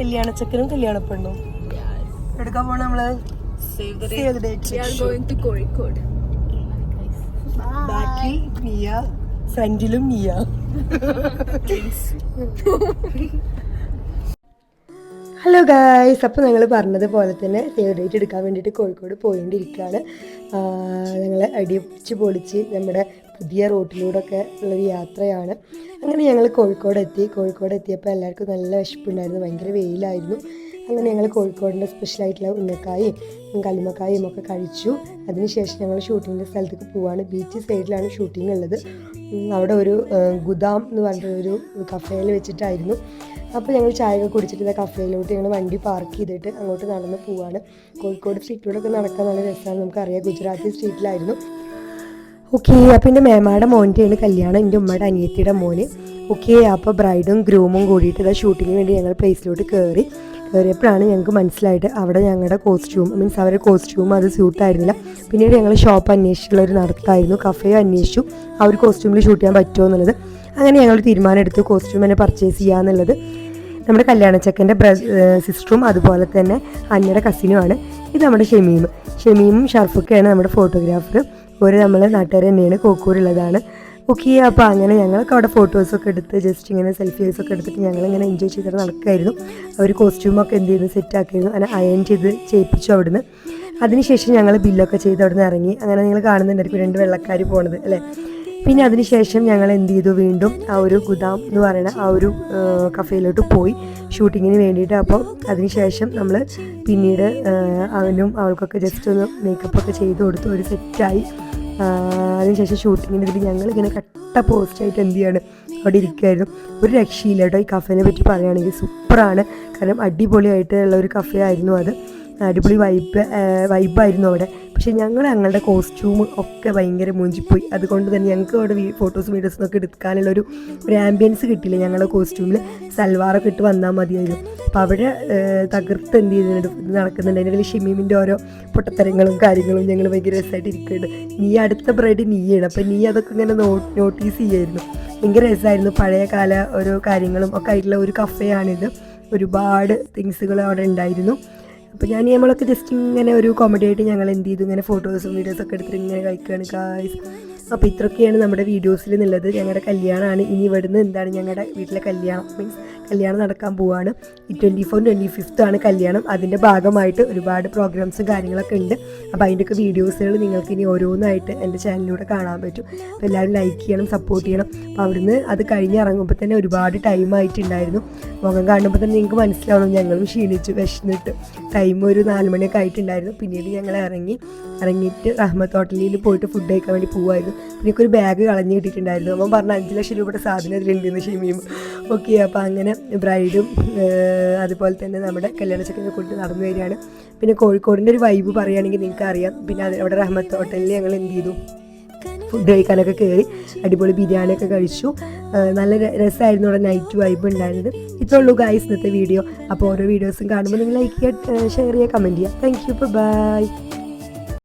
കല്യാണച്ചക്കനും കല്യാണപ്പെണ്ണും എടുക്കാൻ പോണ നമ്മള് കോഴിക്കോട്. ബാക്കി നീയ, ഫ്രണ്ടിലും നീയ. ഹലോ ഗായ്സ്, അപ്പോൾ ഞങ്ങൾ പറഞ്ഞതുപോലെ തന്നെ സേവ് ഡേറ്റ് എടുക്കാൻ വേണ്ടിയിട്ട് കോഴിക്കോട് പോയിക്കൊണ്ടിരിക്കുകയാണ്. ഞങ്ങൾ അടിച്ച് പൊളിച്ച് നമ്മുടെ പുതിയ റൂട്ടിലൂടെയൊക്കെ ഉള്ളൊരു യാത്രയാണ്. അങ്ങനെ ഞങ്ങൾ കോഴിക്കോട് എത്തിയപ്പോൾ എല്ലാവർക്കും നല്ല വിശപ്പുണ്ടായിരുന്നു, ഭയങ്കര വെയിലായിരുന്നു. അങ്ങനെ ഞങ്ങൾ കോഴിക്കോടിൻ്റെ സ്പെഷ്യലായിട്ടുള്ള ഉന്നക്കായും കല്ലുമ്മക്കായും ഒക്കെ കഴിച്ചു. അതിനുശേഷം ഞങ്ങൾ ഷൂട്ടിങ്ങിൻ്റെ സ്ഥലത്തേക്ക് പോവുകയാണ്. ബീച്ച് സൈഡിലാണ് ഷൂട്ടിംഗ് ഉള്ളത്. അവിടെ ഒരു ഗുദാം എന്ന് പറഞ്ഞൊരു കഫേയിൽ വെച്ചിട്ടായിരുന്നു. അപ്പോൾ ഞങ്ങൾ ചായയൊക്കെ കുടിച്ചിട്ട് കഫേയിലോട്ട് ഞങ്ങൾ വണ്ടി പാർക്ക് ചെയ്തിട്ട് അങ്ങോട്ട് നടന്ന് പോവാണ്. കോഴിക്കോട് സ്ട്രീറ്റിലൂടെയൊക്കെ നടക്കാൻ നല്ല രസമാണ്. നമുക്കറിയാം, ഗുജറാത്തി സ്ട്രീറ്റിലായിരുന്നു. ഓക്കെ, അപ്പോൾ എൻ്റെ മേമാടെ മോൻ്റെയാണ് കല്യാണം, എൻ്റെ ഉമ്മയുടെ അനിയത്തിയുടെ മോന്. ഓക്കെ, അപ്പോൾ ബ്രൈഡും ഗ്രൂമും കൂടിയിട്ട് ഇതാ ഷൂട്ടിങ്ങിന് വേണ്ടി ഞങ്ങൾ പ്ലേസിലോട്ട് കയറിയപ്പോഴാണ് ഞങ്ങൾക്ക് മനസ്സിലായിട്ട് അവിടെ ഞങ്ങളുടെ കോസ്റ്റ്യൂം അവരുടെ കോസ്റ്റ്യൂം അത് സ്യൂട്ടായിരുന്നില്ല. പിന്നീട് ഞങ്ങൾ ഷോപ്പ് അന്വേഷിച്ചിട്ടുള്ള ഒരു നടത്തായിരുന്നു, കഫേ അന്വേഷിച്ചു ആ ഒരു കോസ്റ്റ്യൂമിൽ ഷൂട്ട് ചെയ്യാൻ പറ്റുമോ എന്നുള്ളത്. അങ്ങനെ ഞങ്ങൾ തീരുമാനം എടുത്തു കോസ്റ്റ്യൂം തന്നെ പർച്ചേസ് ചെയ്യാന്നുള്ളത്. നമ്മുടെ കല്യാണച്ചക്കൻ്റെ സിസ്റ്ററും അതുപോലെ തന്നെ അന്നയുടെ കസിനുമാണ്. ഇത് നമ്മുടെ ഷമീമും ഷർഫൊക്കെയാണ് നമ്മുടെ ഫോട്ടോഗ്രാഫർ. ഒരു നമ്മളെ നാട്ടുകാർ തന്നെയാണ്, കോക്കൂരുള്ളതാണ്. ഓക്കെ, അപ്പോൾ അങ്ങനെ ഞങ്ങൾക്ക് അവിടെ ഫോട്ടോസൊക്കെ എടുത്ത് ജസ്റ്റ് ഇങ്ങനെ സെൽഫീസൊക്കെ എടുത്തിട്ട് ഞങ്ങളിങ്ങനെ എൻജോയ് ചെയ്തിട്ട് നടക്കുമായിരുന്നു. അവർ കോസ്റ്റ്യൂമൊക്കെ എന്ത് ചെയ്തു സെറ്റാക്കിയിരുന്നു, അങ്ങനെ അയൺ ചെയ്ത് ചെയ്യിപ്പിച്ചു അവിടുന്ന്. അതിനുശേഷം ഞങ്ങൾ ബില്ലൊക്കെ ചെയ്ത് അവിടെ നിന്ന് ഇറങ്ങി. അങ്ങനെ നിങ്ങൾ കാണുന്നുണ്ടായിരിക്കും 2 വെള്ളക്കാർ പോണത് അല്ലേ. പിന്നെ അതിനുശേഷം ഞങ്ങൾ എന്ത് ചെയ്തു, വീണ്ടും ആ ഒരു ഗുദാം എന്ന് പറയുന്ന ആ ഒരു കഫേയിലോട്ട് പോയി ഷൂട്ടിങ്ങിന് വേണ്ടിയിട്ട്. അപ്പോൾ അതിനുശേഷം നമ്മൾ പിന്നീട് അവൾക്കൊക്കെ ജസ്റ്റ് ഒന്ന് മേക്കപ്പൊക്കെ ചെയ്ത് കൊടുത്തു, ഒരു സെറ്റായി. അതിനുശേഷം ഷൂട്ടിങ്ങിൻ്റെ ഇതിൽ ഞങ്ങളിങ്ങനെ കട്ട പോസ്റ്റായിട്ട് എന്ത് ചെയ്യാണ് അവിടെ ഇരിക്കുമായിരുന്നു. ഒരു രക്ഷയില്ല കേട്ടോ. ഈ കഫേനെ പറ്റി പറയുകയാണെങ്കിൽ സൂപ്പറാണ്, കാരണം അടിപൊളിയായിട്ടുള്ള ഒരു കഫേ ആയിരുന്നു അത്. അടിപൊളി വൈബായിരുന്നു അവിടെ. പക്ഷേ ഞങ്ങളുടെ കോസ്റ്റ്യൂം ഒക്കെ ഭയങ്കര മൂഞ്ചിപ്പോയി. അതുകൊണ്ട് തന്നെ ഞങ്ങൾക്ക് അവിടെ ഫോട്ടോസും വീഡിയോസും ഒക്കെ എടുക്കാനുള്ളൊരു ആംബിയൻസ് കിട്ടിയില്ല. ഞങ്ങളുടെ കോസ്റ്റ്യൂമിൽ സൽവാറൊക്കെ ഇട്ട് വന്നാൽ മതിയായിരുന്നു. അപ്പോൾ അവിടെ തകർത്ത് എന്ത് ചെയ്തിട്ടുണ്ട് ഇത് നടക്കുന്നുണ്ട്. അതിൻ്റെ ഷമീമിൻ്റെ ഓരോ പൊട്ടത്തരങ്ങളും കാര്യങ്ങളും ഞങ്ങൾ ഭയങ്കര രസമായിട്ട് ഇരിക്കുന്നുണ്ട്. നീ അടുത്ത ബ്രൈഡ് നീയാണ്, അപ്പോൾ നീ അതൊക്കെ ഇങ്ങനെ നോട്ടീസ് ചെയ്യായിരുന്നു. ഭയങ്കര രസമായിരുന്നു. പഴയ കാല ഓരോ കാര്യങ്ങളും ഒക്കെ ആയിട്ടുള്ള ഒരു കഫേയാണിത്. ഒരുപാട് തിങ്സുകൾ അവിടെ ഉണ്ടായിരുന്നു. അപ്പോൾ നമ്മളൊക്കെ ജസ്റ്റ് ഇങ്ങനെ ഒരു കോമഡി ആയിട്ട് ഞങ്ങൾ എന്ത് ചെയ്തു, ഇങ്ങനെ ഫോട്ടോസും വീഡിയോസൊക്കെ എടുത്തിട്ട് ഇങ്ങനെ കഴിക്കുകയാണ് ഗായ്സ്. അപ്പോൾ ഇത്രയൊക്കെയാണ് നമ്മുടെ വീഡിയോസിൽ എന്നുള്ളത്. ഞങ്ങളുടെ കല്യാണമാണ്. ഇനി ഇവിടുന്ന് എന്താണ് ഞങ്ങളുടെ വീട്ടിലെ കല്യാണം നടക്കാൻ പോവുകയാണ്. ഈ 24, 25 ആണ് കല്യാണം. അതിൻ്റെ ഭാഗമായിട്ട് ഒരുപാട് പ്രോഗ്രാംസും കാര്യങ്ങളൊക്കെ ഉണ്ട്. അപ്പോൾ അതിൻ്റെയൊക്കെ വീഡിയോസുകൾ നിങ്ങൾക്ക് ഇനി ഓരോന്നായിട്ട് എൻ്റെ ചാനലിലൂടെ കാണാൻ പറ്റും. അപ്പോൾ എല്ലാവരും ലൈക്ക് ചെയ്യണം, സപ്പോർട്ട് ചെയ്യണം. അപ്പോൾ അവിടുന്ന് അത് കഴിഞ്ഞിറങ്ങുമ്പോൾ തന്നെ ഒരുപാട് ടൈം ആയിട്ടുണ്ടായിരുന്നു. മുഖം കാണുമ്പോൾ തന്നെ നിങ്ങൾക്ക് മനസ്സിലാവണം ഞങ്ങളും ക്ഷീണിച്ചു വിശന്നിട്ട്. ടൈം ഒരു 4 മണിയൊക്കെ ആയിട്ടുണ്ടായിരുന്നു. പിന്നീട് ഞങ്ങൾ ഇറങ്ങിയിട്ട് റഹ്മത്ത് ഹോട്ടലിൽ പോയിട്ട് ഫുഡ് കഴിക്കാൻ വേണ്ടി പോകുമായിരുന്നു. പിന്നെ ഒരു ബാഗ് കളഞ്ഞു കിട്ടിയിട്ടുണ്ടായിരുന്നു. അവൻ പറഞ്ഞ 5 ലക്ഷം രൂപയുടെ സാധനം അതിലുണ്ടെന്ന് ഷമീം. ഓക്കെ, അപ്പോൾ അങ്ങനെ ബ്രൈഡും അതുപോലെ തന്നെ നമ്മുടെ കല്യാണച്ചക്കനെ കൂട്ടി നടന്നു വരികയാണ്. പിന്നെ കോഴിക്കോടിൻ്റെ ഒരു വൈബ് പറയുകയാണെങ്കിൽ നിങ്ങൾക്ക് അറിയാം. പിന്നെ അവിടെ റഹ്മത്ത് ഹോട്ടലിൽ ഞങ്ങൾ എന്ത് ചെയ്തു, ഫുഡ് കഴിക്കാനൊക്കെ കയറി അടിപൊളി ബിരിയാണിയൊക്കെ കഴിച്ചു. നല്ല രസമായിരുന്നു. അവിടെ നൈറ്റ് വൈബ് ഉണ്ടായിരുന്നത്. ഇത്രേ ഉള്ളൂ ഗായ്സ് ഇന്നത്തെ വീഡിയോ. അപ്പോൾ ഓരോ വീഡിയോസും കാണുമ്പോൾ നിങ്ങൾ ലൈക്ക് ചെയ്യുക, ഷെയർ ചെയ്യുക, കമൻറ്റ് ചെയ്യുക. Thank you, by.